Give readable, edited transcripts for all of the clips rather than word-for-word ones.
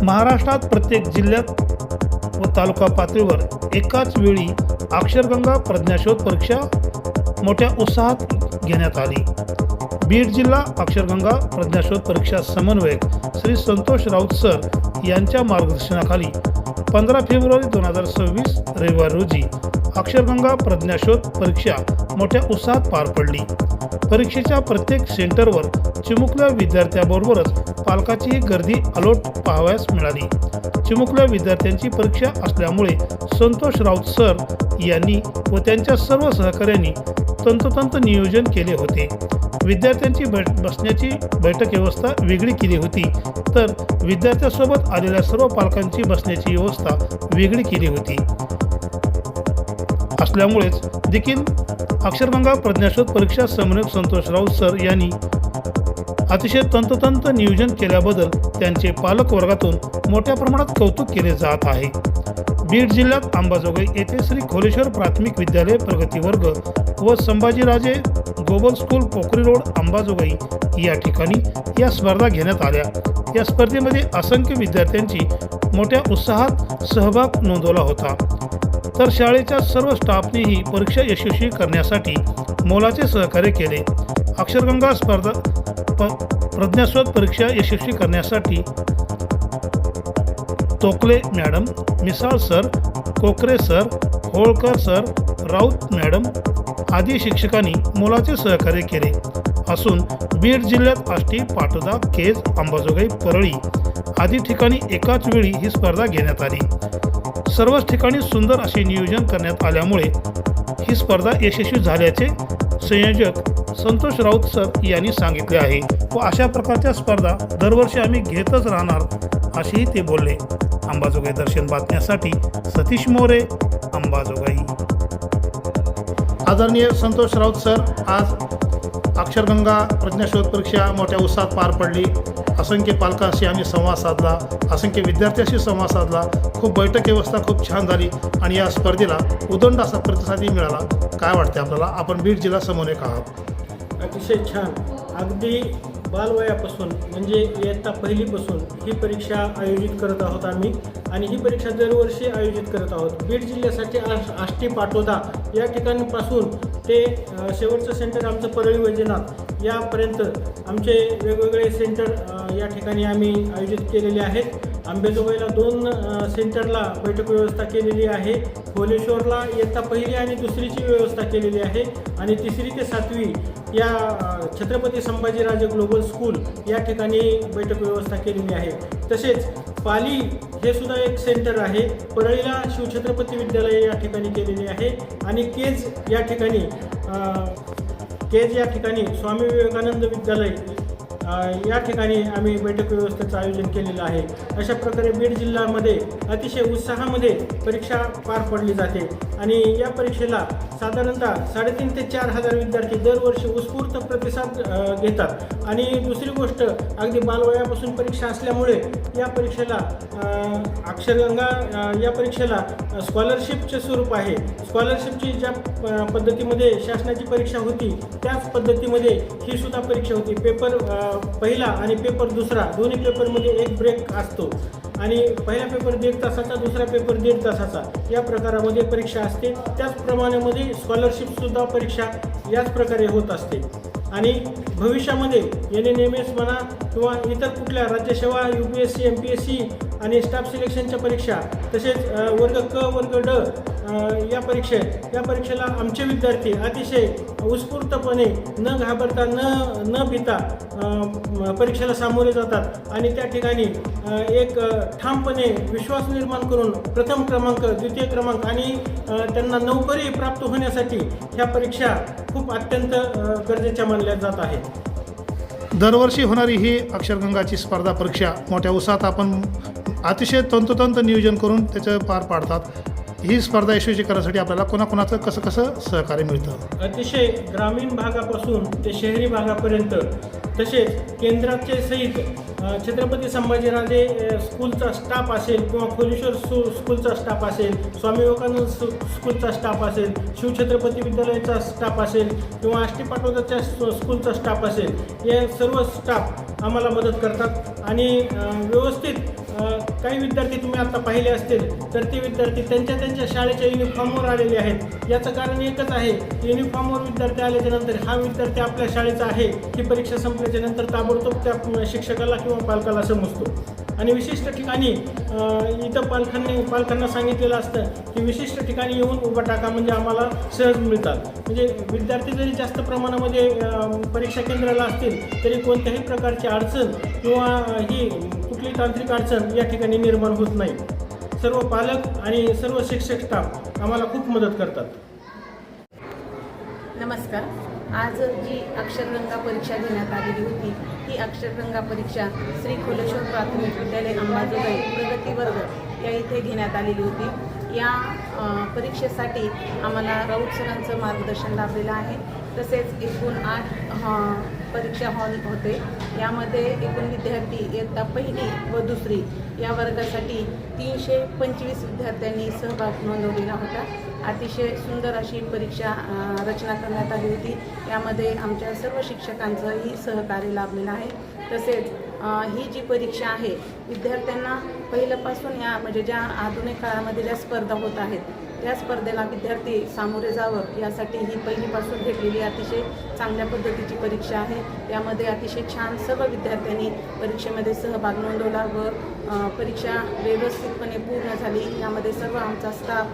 महाराष्ट्रात प्रत्येक जिल्ह्यात व तालुका पातळीवर एकाच वेळी अक्षरगंगा प्रज्ञाशोध परीक्षा मोठ्या उत्साहात घेण्यात आली। बीड जिल्हा अक्षरगंगा प्रज्ञाशोध परीक्षा समन्वयक श्री संतोष राऊत सर यांच्या मार्गदर्शनाखाली 15 फेब्रुवारी 2026 रविवार रोजी अक्षरगंगा प्रज्ञाशोध परीक्षा मोठ्या उत्साहात पार पडली। परीक्षेच्या प्रत्येक सेंटरवर चिमुकल्या विद्यार्थ्यांबरोबरच पालकांचीही गर्दी अलोट पाहावयास मिळाली। चिमुकल्या विद्यार्थ्यांची परीक्षा असल्यामुळे संतोष राऊत सर यांनी व त्यांच्या सर्व सहकाऱ्यांनी तंतोतंत नियोजन केले होते। विद्यार्थ्यांची बसण्याची बैठक व्यवस्था वेगळी केली होती, तर विद्यार्थ्यांसोबत आलेल्या सर्व पालकांची बसण्याची व्यवस्था वेगळी केली होती। असल्यामुळेच देखील अक्षरगंगा प्रज्ञाशोध परीक्षा समन्वयक संतोष राऊत सर यांनी अतिशय तंतोतंत नियोजन केल्याबद्दल त्यांचे पालक वर्गातून मोठ्या प्रमाणात कौतुक केले जात आहे। बीड जिल्ह्यात अंबाजोगाई येथे श्री खोलेश्वर प्राथमिक विद्यालय प्रगती वर्ग व संभाजीराजे ग्लोबल स्कूल पोखरी रोड अंबाजोगाई या ठिकाणी या स्पर्धा घेण्यात आल्या। या स्पर्धेमध्ये असंख्य विद्यार्थ्यांची मोठ्या उत्साहात सहभाग नोंदवला होता, तर शाळेच्या सर्व स्टाफने ही परीक्षा यशस्वी करण्यासाठी मोलाचे सहकार्य केले। अक्षरगंगा स्पर्धा प्रज्ञाशोध परीक्षा यशस्वी करण्यासाठी तोकले मॅडम, मिसाळ सर, कोकरे sir, Holkar sir, Raut madam आदी शिक्षकांनी मोलाचे सहकार्य केले असून बीड जिल्ह्यात आष्टी, पाटोदा, केज, अंबाजोगाई, परळी आदी ठिकाणी एकाच वेळी ही स्पर्धा घेण्यात आली। सर्वच ठिकाणी सुंदर असे नियोजन करण्यात आल्यामुळे ही स्पर्धा यशस्वी झाल्याचे संयोजक संतोष राऊत सर यांनी सांगितले आहे व अशा प्रकारच्या स्पर्धा दरवर्षी आम्ही घेतच राहणार असेही ते बोलले। अंबाजोगाई दर्शन बातम्यासाठी सतीश मोरे, अंबाजोगाई। आदरणीय संतोष राऊत सर, आज अक्षरगंगा प्रज्ञाशोध परीक्षा मोठ्या उत्साहात पार पडली। असंख्य पालकांशी आम्ही संवाद साधला, असंख्य विद्यार्थ्यांशी संवाद साधला। खूप बैठक व्यवस्था खूप छान झाली आणि या स्पर्धेला उदंड असा प्रतिसादही मिळाला। काय वाटते आपल्याला? आपण बीड जिल्हा समन्वयक आहात। अतिशय छान। अगदी बालवयापासून म्हणजे इयत्ता पहिलीपासून ही परीक्षा आयोजित करत आहोत आम्ही आणि ही परीक्षा दरवर्षी आयोजित करत आहोत। बीड जिल्ह्यासाठी आष्टी, पाटोदा या ठिकाणपासून ते शेवटचं सेंटर आमचं परळी वैजनाथ यापर्यंत आमचे वेगवेगळे सेंटर या ठिकाणी आम्ही आयोजित केलेले आहेत। अंबाजोगाईला 2 सेंटरला बैठक व्यवस्था केलेली आहे। खोलेश्वरला इयत्ता पहिली आणि दुसरीची व्यवस्था केलेली आहे आणि 3री ते 7वी या छत्रपती संभाजीराजे ग्लोबल स्कूल या ठिकाणी बैठक व्यवस्था केलेली आहे। तसेच पाली हे सुद्धा एक सेंटर आहे। परळीला शिवछत्रपती विद्यालय या ठिकाणी केलेले आहे आणि केज या ठिकाणी स्वामी विवेकानंद विद्यालय या ठिकाणी आम्ही बैठक व्यवस्थेचं आयोजन केलेलं आहे। अशा प्रकारे बीड जिल्ह्यामध्ये अतिशय उत्साहामध्ये परीक्षा पार पडली जाते आणि या परीक्षेला साधारणतः 3,500 ते 4,000 विद्यार्थी दरवर्षी उत्स्फूर्त प्रतिसाद घेतात। आणि दुसरी गोष्ट, अगदी बालवयापासून परीक्षा असल्यामुळे या परीक्षेला अक्षरगंगा या परीक्षेला स्कॉलरशिपचे स्वरूप आहे। स्कॉलरशिपची ज्या पद्धतीमध्ये शासनाची परीक्षा होती त्याच पद्धतीमध्ये ही सुद्धा परीक्षा होती। पेपर पहिला आणि पेपर दुसरा दोन्ही पेपरमध्ये एक ब्रेक असतो आणि पहिला पेपर 1.5 तासाचा, दुसरा पेपर 1.5 तासाचा या प्रकारामध्ये परीक्षा असते। त्याचप्रमाणे मध्ये स्कॉलरशिपसुद्धा परीक्षा याच प्रकारे होत असते आणि भविष्यामध्ये NNMS म्हणा किंवा इतर कुठल्या राज्यसेवा, UPSC, MPSC आणि स्टाफ सिलेक्शनच्या परीक्षा, तसेच वर्ग क, वर्ग ड या परीक्षेला आमचे विद्यार्थी अतिशय उत्स्फूर्तपणे न घाबरता न भीता परीक्षेला सामोरे जातात आणि त्या ठिकाणी एक ठामपणे विश्वास निर्माण करून प्रथम क्रमांक, द्वितीय क्रमांक आणि त्यांना नोकरी प्राप्त होण्यासाठी ह्या परीक्षा खूप अत्यंत गरजेच्या मानल्या जात आहेत। दरवर्षी होणारी ही अक्षरगंगाची स्पर्धा परीक्षा मोठ्या उत्साहात आपण अतिशय तंतोतंत नियोजन करून त्याचं पार पाडतात। ही स्पर्धा यशस्वी करण्यासाठी आपल्याला कोणाकोणाचं कसं सहकार्य मिळतं? अतिशय ग्रामीण भागापासून ते शहरी भागापर्यंत, तसेच केंद्राचे सहित छत्रपती संभाजीराजे स्कूलचा स्टाफ असेल किंवा खोलेश्वर स्कूलचा स्टाफ असेल, स्वामी विवेकानंद स्कूलचा स्टाफ असेल, शिवछत्रपती विद्यालयाचा स्टाफ असेल किंवा आष्टी पाटोदाच्या स्कूलचा स्टाफ असेल, हे सर्व स्टाफ आम्हाला मदत करतात आणि व्यवस्थित काही विद्यार्थी तुम्ही आता पाहिले असतील तर ते विद्यार्थी त्यांच्या शाळेच्या युनिफॉर्मवर आलेले आहेत. याचं कारण एकच आहे, युनिफॉर्मवर विद्यार्थी आल्याच्या नंतर हा विद्यार्थी आपल्या शाळेचा आहे ही परीक्षा संपल्याच्या नंतर ताबडतोब त्या शिक्षकाला किंवा पालकाला समजतो. आणि विशिष्ट ठिकाणी इथं पालकांना सांगितलेलं असतं की विशिष्ट ठिकाणी येऊन उभा टाका म्हणजे आम्हाला सहज मिळतात. म्हणजे विद्यार्थी जरी जास्त प्रमाणामध्ये परीक्षा केंद्राला असतील तरी कोणत्याही प्रकारची अडचण किंवा ही कुठली तांत्रिक अडचण या ठिकाणी निर्माण होत नाही. सर्व पालक आणि सर्व शिक्षक स्टाफ आम्हाला खूप मदत करतात. नमस्कार. आज जी अक्षरगंगा परीक्षा घेण्यात आलेली होती ही अक्षरगंगा परीक्षा श्री खोलेश्वर प्राथमिक विद्यालय अंबाजोगाई प्रगती वर्ग या इथे घेण्यात आलेली होती. या परीक्षेसाठी आम्हाला राऊत सरांचं मार्गदर्शन लाभलेलं आहे. तसेच एकूण 8 परीक्षा हॉल होते. यामध्ये एकूण विद्यार्थी इयत्ता पहिली व दुसरी या वर्गासाठी 325 विद्यार्थ्यांनी सहभाग नोंदवलेला होता. अतिशय सुंदर अशी परीक्षा रचना करण्यात आली होती. यामध्ये आमच्या सर्व शिक्षकांचंही सहकार्य लाभलेलं आहे. तसेच ही जी परीक्षा आहे विद्यार्थ्यांना पहिल्यापासून म्हणजे ज्या आधुनिक काळामध्ये ज्या स्पर्धा होत आहेत त्या स्पर्धेला विद्यार्थी सामोरे जावं यासाठी ही पहिलीपासून घेतलेली अतिशय चांगल्या पद्धतीची परीक्षा आहे. यामध्ये अतिशय छान सर्व विद्यार्थ्यांनी परीक्षेमध्ये सहभाग नोंदवला व परीक्षा व्यवस्थितपणे पूर्ण झाली. यामध्ये सर्व आमचा स्टाफ,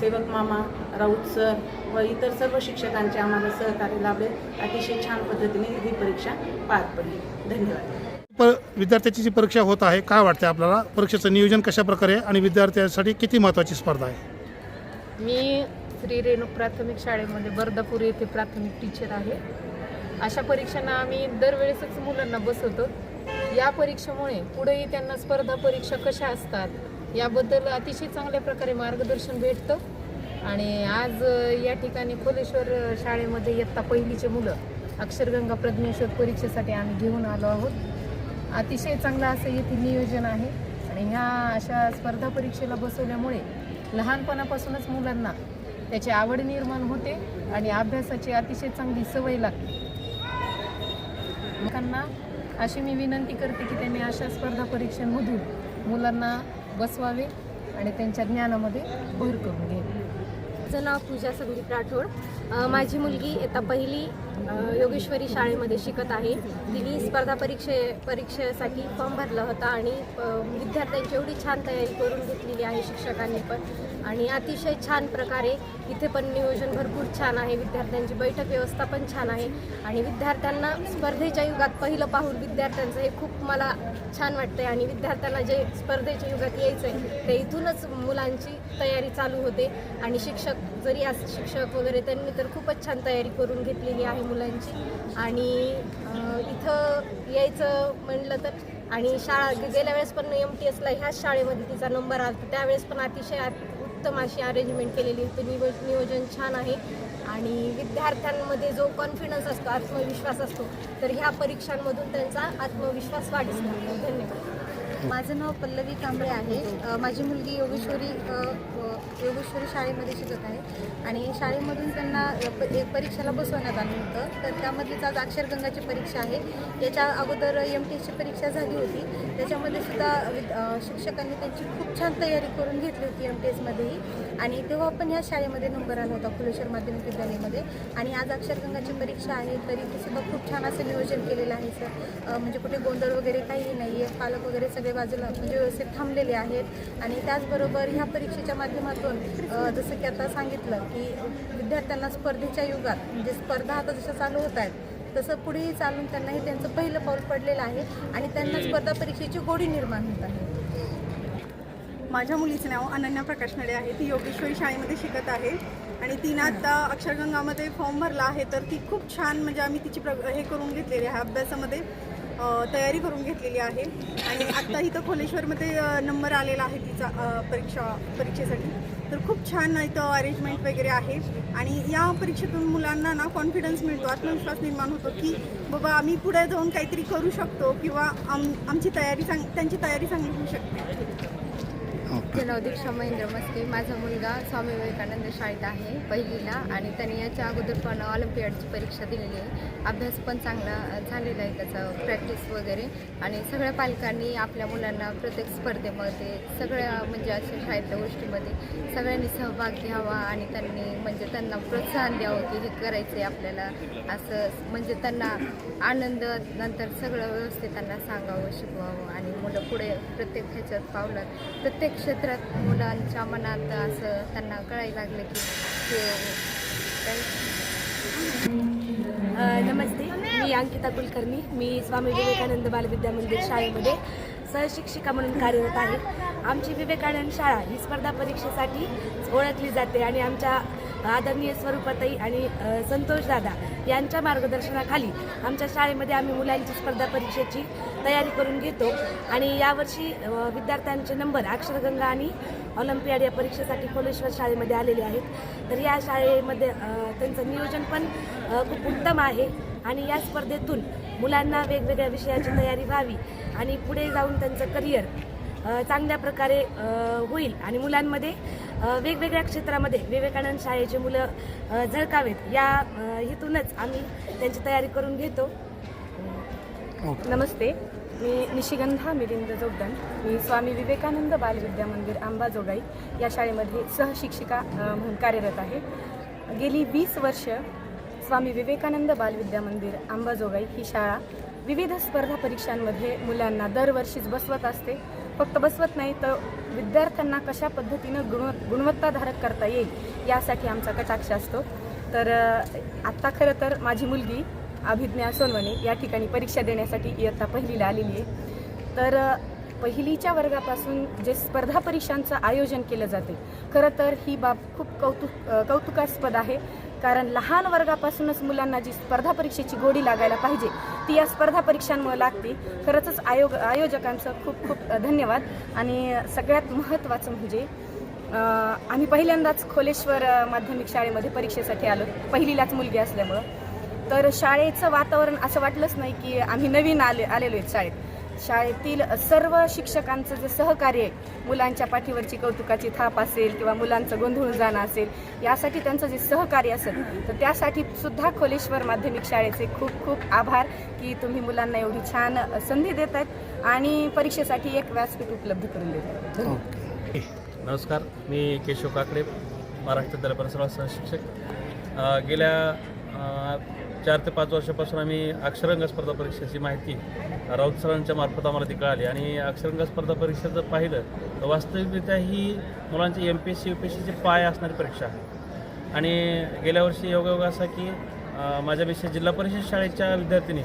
सेवक मामा, राऊत सर व इतर सर्व शिक्षकांचे आम्हाला सहकार्य लाभले. अतिशय छान पद्धतीने ही परीक्षा पार पडली. धन्यवाद. विद्यार्थ्याची जी परीक्षा होत आहे काय वाटते आपल्याला? परीक्षेचं नियोजन कशा प्रकारे आणि विद्यार्थ्यांसाठी किती महत्त्वाची स्पर्धा आहे? मी श्री रेणुक प्राथमिक शाळेमध्ये बर्दापूर येथे प्राथमिक टीचर आहे. अशा परीक्षांना आम्ही दरवेळेसच मुलांना बसवतो. या परीक्षेमुळे पुढेही त्यांना स्पर्धा परीक्षा कशा असतात याबद्दल अतिशय चांगल्या प्रकारे मार्गदर्शन भेटतं. आणि आज या ठिकाणी खोलेश्वर शाळेमध्ये इयत्ता पहिलीचे मुलं अक्षरगंगा प्रज्ञाशोध परीक्षेसाठी आम्ही घेऊन आलो आहोत. अतिशय चांगलं असं येथे नियोजन आहे. आणि ह्या अशा स्पर्धा परीक्षेला बसवल्यामुळे लहानपणापासूनच मुलांना त्याची आवड निर्माण होते आणि अभ्यासाची अतिशय चांगली सवय लागते. लोकांना अशी मी विनंती करते की त्यांनी अशा स्पर्धा परीक्षांमधून मुलांना बसवावे आणि त्यांच्या ज्ञानामध्ये भर करून घ्यावे. माझं नाव पूजा संदीप राठोड. माझी मुलगी इयत्ता पहिली योगेश्वरी शाळेमध्ये शिकत आहे. तिने स्पर्धा परीक्षेसाठी फॉर्म भरला होता आणि विद्यार्थ्यांची एवढी छान तयारी करून घेतलेली आहे शिक्षकांनी पण. आणि अतिशय छान प्रकारे इथे पण नियोजन भरपूर छान आहे. विद्यार्थ्यांची बैठक व्यवस्था पण छान आहे. आणि विद्यार्थ्यांना स्पर्धेच्या युगात पहिलं पाहून विद्यार्थ्यांचं हे खूप मला छान वाटतं आहे. आणि विद्यार्थ्यांना जे स्पर्धेच्या युगात यायचं आहे ते इथूनच मुलांची तयारी चालू होते. आणि शिक्षक वगैरे त्यांनी तर खूपच छान तयारी करून घेतलेली आहे मुलांची. आणि इथं यायचं म्हणलं तर आणि शाळा गेल्या वेळेस पण MTSला ह्याच शाळेमध्ये तिचा नंबर आला तर त्यावेळेस पण अतिशय उत्तम अशी अरेंजमेंट केलेली होती. नियोजन छान आहे. आणि विद्यार्थ्यांमध्ये जो कॉन्फिडन्स असतो, आत्मविश्वास असतो तर ह्या परीक्षांमधून त्यांचा आत्मविश्वास वाढीस लागतो. धन्यवाद. माझं नाव पल्लवी कांबळे आहे. माझी मुलगी योगेश्वरी शाळेमध्ये शिकत आहे. आणि शाळेमधून त्यांना परीक्षेला बसवण्यात आलं होतं. तर त्यामधलीच आज अक्षरगंगाची परीक्षा आहे. याच्या अगोदर MTSची परीक्षा झाली होती. त्याच्यामध्ये सुद्धा शिक्षकांनी त्यांची खूप छान तयारी करून घेतली होती MTSमध्येही. आणि तेव्हा पण ह्या शाळेमध्ये नंबर आला होता खोलेश्वर माध्यमिक विद्यालयामध्ये. आणि आज अक्षरगंगाची परीक्षा आहे तरी ते सुद्धा खूप छान असं नियोजन केलेलं आहे सर. म्हणजे कुठे गोंधळ वगैरे काही नाही आहे. पालक वगैरे सगळे बाजूला म्हणजे व्यवस्थित थांबलेले आहेत. आणि त्याचबरोबर ह्या परीक्षेच्या माध्यमातून जसं की आता सांगितलं की विद्यार्थ्यांना स्पर्धेच्या युगात म्हणजे स्पर्धा आता जशा चालू होत आहेत तसं पुढेही चालून त्यांनाही त्यांचं पहिलं पाऊल पडलेलं आहे. आणि त्यांना स्पर्धा परीक्षेची गोडी निर्माण होत आहे. माझ्या मुलीचं नाव अनन्या प्रकाश नडे आहे. ती योगेश्वरी शाळेमध्ये शिकत आहे. आणि तिनं आता अक्षरगंगामध्ये फॉर्म भरला आहे. तर ती खूप छान म्हणजे आम्ही तिची हे करून घेतलेली आहे, अभ्यासामध्ये तयारी करून घेतलेली आहे. आणि आत्ता इथं खोलेश्वरमध्ये नंबर आलेला आहे तिचा परीक्षेसाठी. तर खूप छान इथं अरेंजमेंट वगैरे आहे. आणि या परीक्षेतून मुलांना ना कॉन्फिडन्स मिळतो, आत्मविश्वास निर्माण होतो की बाबा आम्ही पुढे जाऊन काहीतरी करू शकतो किंवा त्यांची तयारी चांगली होऊ शकते. माझं नाव दीक्षा महेंद्र मस्के. माझा मुलगा स्वामी विवेकानंद शाळेत आहे पहिलीला आणि त्याने याच्या अगोदर पण ऑलिम्पियाडची परीक्षा दिलेली आहे. अभ्यास पण चांगला झालेला आहे त्याचा, प्रॅक्टिस वगैरे. आणि सगळ्या पालकांनी आपल्या मुलांना प्रत्येक स्पर्धेमध्ये सगळ्या म्हणजे अशा शाळेतल्या गोष्टीमध्ये सगळ्यांनी सहभाग घ्यावा आणि त्यांनी म्हणजे त्यांना प्रोत्साहन द्यावं की हे करायचं आहे आपल्याला असं, म्हणजे त्यांना आनंद नंतर सगळं व्यवस्थित त्यांना सांगावं, शिकवावं आणि मुलं पुढे प्रत्येक ह्याच्यात पावलात प्रत्येक क्षेत्रात मुलांच्या मनात असं त्यांना कळायला लागलं की नमस्ते, मी अंकिता कुलकर्णी. मी स्वामी विवेकानंद बालविद्या मंदिर शाळेमध्ये सहशिक्षिका म्हणून कार्यरत आहे. आमची विवेकानंद शाळा ही स्पर्धा परीक्षेसाठी ओळखली जाते आणि आमच्या आदरणीय स्वरूपाताई आणि संतोष दादा यांच्या मार्गदर्शनाखाली आमच्या शाळेमध्ये आम्ही मुलांची स्पर्धा परीक्षेची तयारी करून घेतो. आणि यावर्षी विद्यार्थ्यांचे नंबर अक्षरगंगा आणि ऑलिम्पियाड या परीक्षेसाठी खोलेश्वर शाळेमध्ये आलेले आहेत. तर या शाळेमध्ये त्यांचं नियोजन पण खूप उत्तम आहे आणि या स्पर्धेतून मुलांना वेगवेगळ्या विषयाची तयारी व्हावी आणि पुढे जाऊन त्यांचं करिअर चांगल्या प्रकारे होईल आणि मुलांमध्ये वेगवेगळ्या क्षेत्रामध्ये विवेकानंद शाळेचे मुलं झळकावेत या हेतूनच आम्ही त्यांची तयारी करून घेतो. नमस्ते, मी निशिगंधा मिलिंद जोगदंड. मी स्वामी विवेकानंद बालविद्या मंदिर अंबाजोगाई या शाळेमध्ये सहशिक्षिका म्हणून कार्यरत आहे. गेली 20 वर्ष स्वामी विवेकानंद बालविद्या मंदिर अंबाजोगाई ही शाळा विविध स्पर्धा परीक्षांमध्ये मुलांना दरवर्षीच बसवत असते. फक्त बसवत नाही तर विद्यार्थ्यांना कशा पद्धतीनं गुणवत्ताधारक करता येईल यासाठी आमचा कटाक्ष असतो. तर आत्ता खरं तर माझी मुलगी अभिज्ञा सोनवणे या ठिकाणी परीक्षा देण्यासाठी इयत्ता पहिलीला आलेली आहे. तर पहिलीच्या वर्गापासून जे स्पर्धा परीक्षांचं आयोजन केलं जाते, खरं तर ही बाब खूप कौतुकास्पद आहे. कारण लहान वर्गापासूनच मुलांना जी स्पर्धा परीक्षेची गोडी लागायला पाहिजे ती या स्पर्धा परीक्षांमुळे लागते. खरंच आयोजकांचं खूप खूप धन्यवाद. आणि सगळ्यात महत्त्वाचं म्हणजे आम्ही पहिल्यांदाच खोलेश्वर माध्यमिक शाळेमध्ये परीक्षेसाठी आलो, पहिलीलाच मुलगी असल्यामुळं. तर शाळेचं वातावरण असं वाटलंच नाही की आम्ही नवीन आलेलो आहेत शाळेत. शाळेतील सर्व शिक्षकांचं जे सहकार्य आहे, मुलांच्या पाठीवरची कौतुकाची थाप असेल किंवा मुलांचं गोंधळून जाणं असेल, यासाठी त्यांचं जे सहकार्य असेल तर त्यासाठी सुद्धा खोलेश्वर माध्यमिक शाळेचे खूप खूप आभार की तुम्ही मुलांना एवढी छान संधी देत आहेत आणि परीक्षेसाठी एक व्यासपीठ उपलब्ध करून देत आहेत. नमस्कार, मी केशव काकडे, महाराष्ट्र विद्यालय परिसरात सहशिक्षक. गेल्या 4 ते 5 वर्षापासून आम्ही अक्षरंग स्पर्धा परीक्षेची माहिती राऊत सरांच्या मार्फत आम्हाला ती कळाली. आणि अक्षरंग स्पर्धा परीक्षा जर पाहिलं तर वास्तविकरित्या ही मुलांची MPSC UPSCची पाय असणारी परीक्षा आहे. आणि गेल्या वर्षी योगायोग असा की माझ्या विषय जिल्हा परिषद शाळेच्या विद्यार्थिनी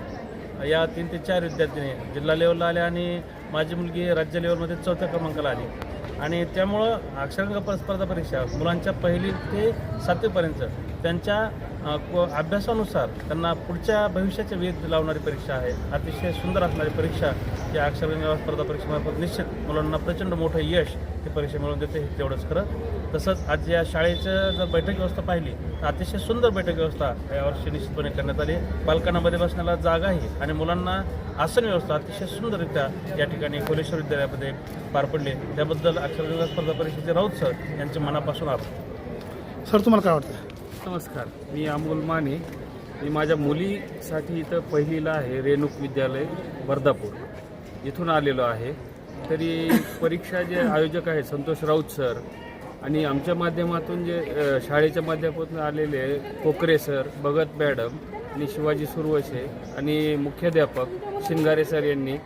या 3 ते 4 विद्यार्थिनी जिल्हा लेवलला आल्या आणि माझी मुलगी राज्य लेवलमध्ये 4थ्या क्रमांकाला आली. आणि त्यामुळं अक्षरंग स्पर्धा परीक्षा मुलांच्या 1ली ते 7वीपर्यंत त्यांच्या अभ्यासानुसार त्यांना पुढच्या भविष्याचे वेध लावणारी परीक्षा आहे. अतिशय सुंदर असणारी परीक्षा या अक्षरगंगा स्पर्धा परीक्षेमार्फत निश्चित मुलांना प्रचंड मोठं यश ती परीक्षा मिळवून देते, हे तेवढंच खरं. तसंच आज या शाळेचं जर बैठक व्यवस्था पाहिली तर अतिशय सुंदर बैठक व्यवस्था यावर्षी निश्चितपणे करण्यात आली. पालकांना मध्ये बसण्याला जागाही आणि मुलांना आसन व्यवस्था अतिशय सुंदररित्या या ठिकाणी खोलेश्वर विद्यालयामध्ये पार पडले. त्याबद्दल अक्षरगंगा स्पर्धा परीक्षेचे राऊत सर यांचे मनापासून आभार. सर, तुम्हाला काय वाटतं? नमस्कार, मी अमोल माने. मी माझ्या मुलीसाठी इथं पहिलीला आहे रेणुक विद्यालय वर्धापूर इथून आलेलो आहे. तरी परीक्षा जे आयोजक आहेत संतोष राऊत सर आणि आमच्या माध्यमातून जे शाळेच्या माध्यमातून आलेले कोकरे सर, भगत मॅडम आणि शिवाजी सुरवशे आणि मुख्याध्यापक शिंगारे सर यांनी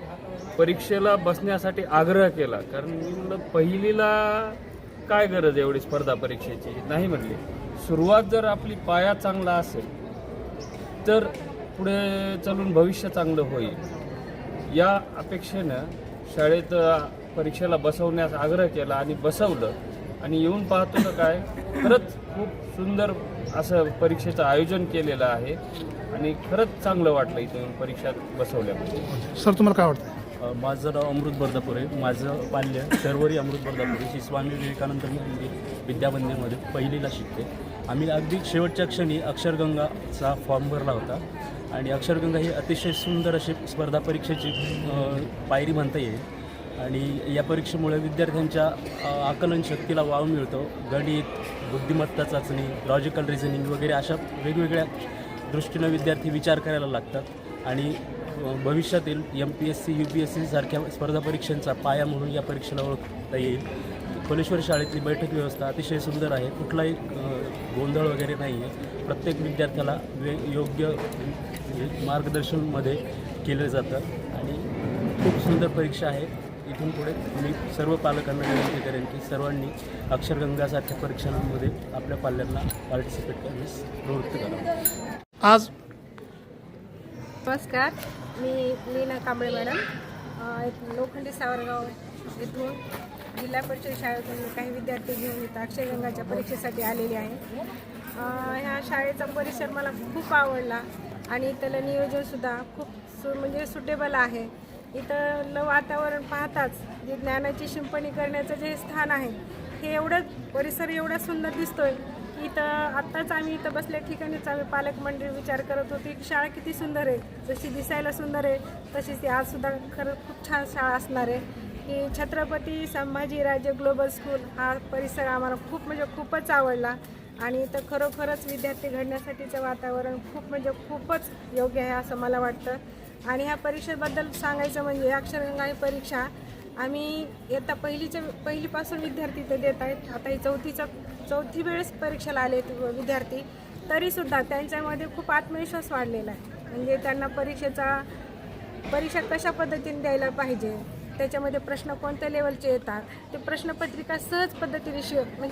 परीक्षेला बसण्यासाठी आग्रह केला. कारण मी म्हणलं पहिलीला काय गरज एवढी स्पर्धा परीक्षेची नाही म्हटली. सुरुवात जर आपली पाया चांगला असेल तर पुढे चालून भविष्य चांगलं होईल या अपेक्षेनं शाळेत परीक्षेला बसवण्यास आग्रह केला आणि बसवलं. आणि येऊन पाहतो तर काय खरंच खूप सुंदर असं परीक्षेचं आयोजन केलेलं आहे आणि खरंच चांगलं वाटलं इथं येऊन परीक्षा बसवल्यामुळे. सर, तुम्हाला काय वाटतं? माझं नाव अमृत बर्दापुरे. माझं बाल्य शर्वरी अमृत बर्दापुरे श्री स्वामी विवेकानंद विद्या मंदिरमध्ये पहिलीला शिकते. आम्ही अगदी शेवटच्या क्षणी अक्षरगंगाचा फॉर्म भरला होता आणि अक्षरगंगा ही अतिशय सुंदर अशी स्पर्धा परीक्षेची पायरी म्हणता येईल. आणि या परीक्षेमुळे विद्यार्थ्यांच्या आकलन शक्तीला वाव मिळतो. गणित, बुद्धिमत्ता चाचणी, लॉजिकल रिझनिंग वगैरे अशा वेगवेगळ्या दृष्टीनं विद्यार्थी विचार करायला लागतात आणि भविष्यातील MPSC UPSC सारख्या स्पर्धा परीक्षांचा पाया म्हणून या परीक्षेला ओळखता येईल. खोलेश्वर शाळेतली बैठक व्यवस्था अतिशय सुंदर आहे. कुठलाही गोंधळ वगैरे नाही आहे. प्रत्येक विद्यार्थ्याला योग्य मार्गदर्शनमध्ये केलं जातं आणि खूप सुंदर परीक्षा आहे. इथून पुढे मी सर्व पालकांना विनंती करेन की सर्वांनी अक्षरगंगासारख्या परीक्षांमध्ये आपल्या पाल्यांना पार्टिसिपेट करण्यास प्रवृत्त करावं. आज नमस्कार, मी लीना कांबळे मॅडम, लोखंडी सावरगाव येथून जिल्हा परिषद शाळेतून काही विद्यार्थी घेऊन इथं अक्षरगंगाच्या परीक्षेसाठी आलेले आहे. ह्या शाळेचा परिसर मला खूप आवडला आणि इथलं नियोजनसुद्धा खूप म्हणजे सुटेबल आहे. इथलं वातावरण पाहताच जे ज्ञानाची शिंपणी करण्याचं जे स्थान आहे हे एवढं परिसर एवढा सुंदर दिसतोय. इथं आत्ताच आम्ही इथं बसल्या ठिकाणीच आम्ही पालक मंडळी विचार करत होती की शाळा किती सुंदर आहे. जशी दिसायला सुंदर आहे तशीच ती आजसुद्धा खरं खूप छान शाळा असणार आहे. की छत्रपती संभाजीराजे ग्लोबल स्कूल हा परिसर आम्हाला खूपच आवडला आणि इथं खरोखरच विद्यार्थी घडण्यासाठीचं वातावरण खूपच योग्य आहे असं मला वाटतं. आणि ह्या परीक्षेबद्दल सांगायचं म्हणजे अक्षरगंगा ही परीक्षा आम्ही इयत्ता पहिलीपासून विद्यार्थी इथं देत आहेत. आता ही चौथी वेळेस परीक्षेला आले विद्यार्थी, तरीसुद्धा त्यांच्यामध्ये खूप आत्मविश्वास वाढलेला आहे. म्हणजे त्यांना परीक्षा कशा पद्धतीने द्यायला पाहिजे, त्याच्यामध्ये प्रश्न कोणत्या लेवलचे येतात, ते प्रश्नपत्रिका सहज पद्धतीने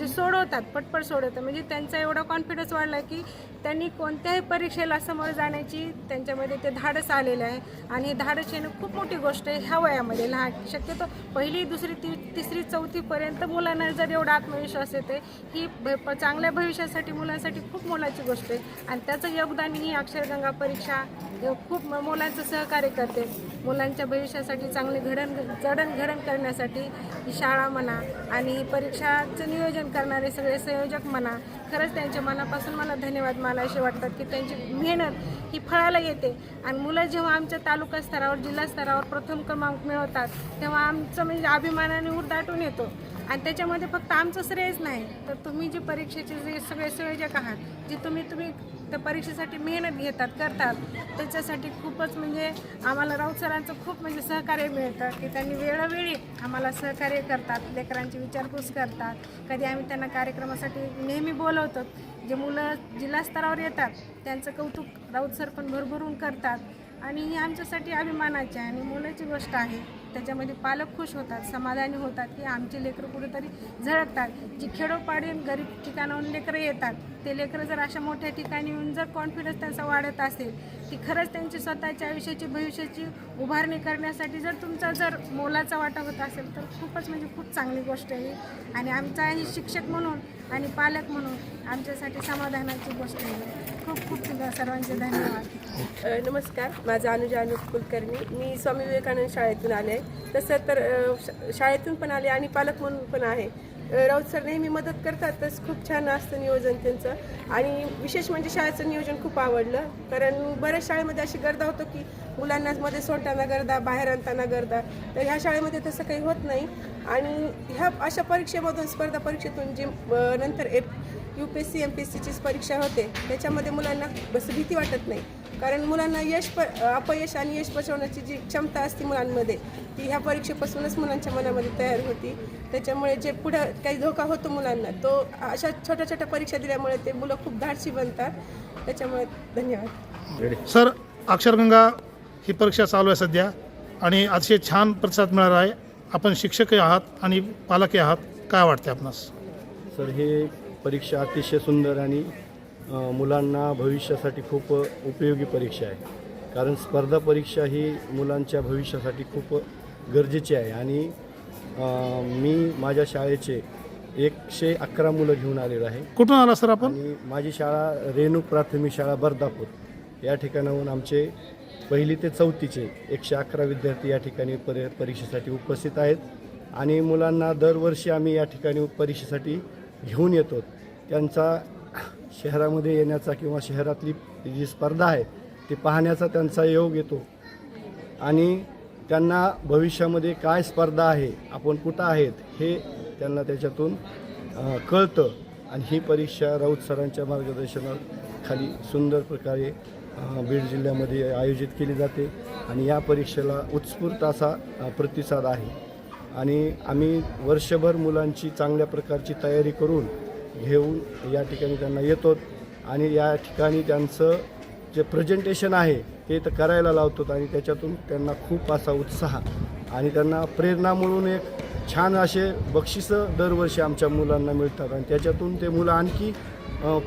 सोडवतात, पटपट सोडवतात. म्हणजे त्यांचा एवढा कॉन्फिडन्स वाढला की त्यांनी कोणत्याही परीक्षेला समोर जाण्याची त्यांच्यामध्ये ते धाडस आलेलं आहे. आणि हे धाडस येणं खूप मोठी गोष्ट आहे ह्या वयामध्ये. शक्यतो पहिली, दुसरी, तिसरी, चौथीपर्यंत मुलांना जर एवढा आत्मविश्वास येते ही चांगल्या भविष्यासाठी मुलांसाठी खूप मोलाची गोष्ट आहे. आणि त्याचं योगदान ही अक्षरगंगा परीक्षा खूप मुलांचं सहकार्य करते. मुलांच्या भविष्यासाठी चांगले जडणघडण करण्यासाठी ही शाळा म्हणा आणि ही परीक्षाचं नियोजन करणारे सगळे संयोजक म्हणा, खरंच त्यांच्या मनापासून मला धन्यवाद. मला असे वाटतात की त्यांची मेहनत ही फळाला येते. आणि मुलं जेव्हा आमच्या तालुका स्तरावर, जिल्हा स्तरावर प्रथम क्रमांक मिळवतात तेव्हा आमचं अभिमानाने उरदाटून येतो. आणि त्याच्यामध्ये फक्त आमचं श्रेयच नाही, तर तुम्ही जे परीक्षेचे जे सगळे संयोजक आहात, जे तुम्ही त्या परीक्षेसाठी मेहनत करतात, त्याच्यासाठी खूपच आम्हाला राऊत सरांचं खूप सहकार्य मिळतं की त्यांनी वेळोवेळी आम्हाला सहकार्य करतात, लेकरांची विचारपूस करतात. कधी आम्ही त्यांना कार्यक्रमासाठी नेहमी बोलवतो. जे मुलं जिल्हा स्तरावर येतात त्यांचं कौतुक राऊत सर पण भरभरून करतात. आणि ही आमच्यासाठी अभिमानाची आणि मुलाची गोष्ट आहे. त्याच्यामध्ये पालक खुश होतात, समाधानी होतात की आमचे लेकरं कुठेतरी झळकतात. जी खेडोपाडी गरीब ठिकाणाहून लेकरं येतात, ते लेकरं जर अशा मोठ्या ठिकाणी येऊन जर कॉन्फिडन्स त्यांचा वाढत असेल की खरंच त्यांची स्वतःच्या आयुष्याची भविष्याची उभारणी करण्यासाठी जर तुमचा जर मोलाचा वाटा होत असेल तर खूपच खूप चांगली गोष्ट आहे. आणि आमचाही शिक्षक म्हणून आणि पालक म्हणून आमच्यासाठी समाधानाची गोष्ट आहे. खूप सर्वांचे धन्यवाद. नमस्कार, माझं अनुजा अनुप कुलकर्णी. मी स्वामी विवेकानंद शाळेतून आले आहे. तसं तर शाळेतून पण आले आणि पालक म्हणून पण आहे. राऊत सर नेहमी मदत करतातच. खूप छान असतं नियोजन त्यांचं. आणि विशेष म्हणजे शाळेचं नियोजन खूप आवडलं. कारण बऱ्याच शाळेमध्ये अशी गर्दा होतो की मुलांना मध्ये सोडताना गर्दा, बाहेर आणताना गर्दा. तर ह्या शाळेमध्ये तसं काही होत नाही. आणि ह्या अशा परीक्षेमधून, स्पर्धा परीक्षेतून जी नंतर UPSC MPSCची परीक्षा होते त्याच्यामध्ये मुलांना भीती वाटत नाही. कारण मुलांना अपयश आणि यश पचवण्याची जी क्षमता असते मुलांमध्ये, ती ह्या परीक्षेपासूनच मुलांच्या मनामध्ये तयार होती. त्याच्यामुळे जे पुढं काही धोका होतो मुलांना, तो अशा छोट्या छोट्या परीक्षा दिल्यामुळे ते मुलं खूप धाडसी बनतात. त्याच्यामुळे धन्यवाद. सर, अक्षरगंगा ही परीक्षा चालू आहे सध्या आणि अतिशय छान प्रतिसाद मिळाला आहे. आपण शिक्षकही आहात आणि पालकही आहात, काय वाटते आपणास? सर, हे परीक्षा अतिशय सुंदर आणि मुलांना भविष्यासाठी खूप उपयोगी परीक्षा आहे. कारण स्पर्धा परीक्षा ही मुलांच्या भविष्यासाठी खूप गरजेची आहे. आणि मी माझ्या शाळेचे 111 मुलं घेऊन आलेलो आहे. कुठून आला सर आपण? आणि माझी शाळा रेणूक प्राथमिक शाळा बर्दापूर या ठिकाणाहून आमचे 1ली ते 4थीचे 111 विद्यार्थी या ठिकाणी परीक्षेसाठी उपस्थित आहेत. आणि मुलांना दरवर्षी आम्ही या ठिकाणी परीक्षेसाठी घेऊन येतो. त्यांचा शहरामध्ये येण्याचा किंवा शहरातली जी स्पर्धा आहे ती पाहण्याचा त्यांचा योग येतो. आणि त्यांना भविष्यामध्ये काय स्पर्धा आहे, आपण कुठं आहेत हे त्यांना त्याच्यातून कळतं. आणि ही परीक्षा राऊत सरांच्या मार्गदर्शनाखाली सुंदर प्रकारे बीड जिल्ह्यामध्ये आयोजित केली जाते आणि या परीक्षेला उत्स्फूर्त असा प्रतिसाद आहे. आणि आम्ही वर्षभर मुलांची चांगल्या प्रकारची तयारी करून घेऊन या ठिकाणी त्यांना येतो आणि या ठिकाणी त्यांचं जे प्रेझेंटेशन आहे ते तर करायला लावतो आणि त्याच्यातून त्यांना खूप असा उत्साह आणि त्यांना प्रेरणा म्हणून एक छान असे बक्षिसं दरवर्षी आमच्या मुलांना मिळतात आणि त्याच्यातून ते मुलं आणखी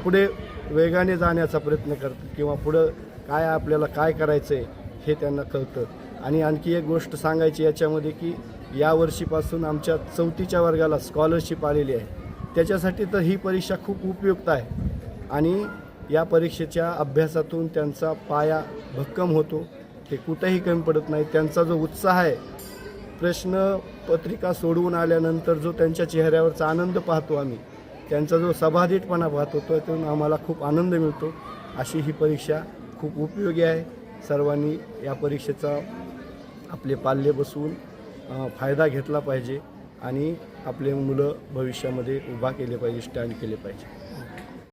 पुढे वेगाने जाण्याचा प्रयत्न करतात किंवा पुढं काय आपल्याला काय करायचं आहे हे त्यांना कळतं. आणि आणखी एक गोष्ट सांगायची याच्यामध्ये की या वर्षीपासून आमच्या 4थीच्या वर्गाला स्कॉलरशिप आलेली आहे. त्याच्यासाठी तर ही परीक्षा खूप उपयुक्त आहे आणि या परीक्षेच्या अभ्यासातून त्यांचा पाया भक्कम होतो. ते कुठेही कमी पडत नाही. त्यांचा जो उत्साह आहे, प्रश्नपत्रिका सोडवून आल्यानंतर जो त्यांच्या चेहऱ्यावरचा आनंद पाहतो आम्ही, त्यांचा जो सभाधितपणा पाहतो तो त्यातून आम्हाला खूप आनंद मिळतो. अशी ही परीक्षा खूप उपयोगी आहे. सर्वांनी या परीक्षेचा आपले पाल्य बसवून फायदा घेतला पाहिजे आणि आपले मुलं भविष्यामध्ये उभा केले पाहिजे, स्टँड केले पाहिजे.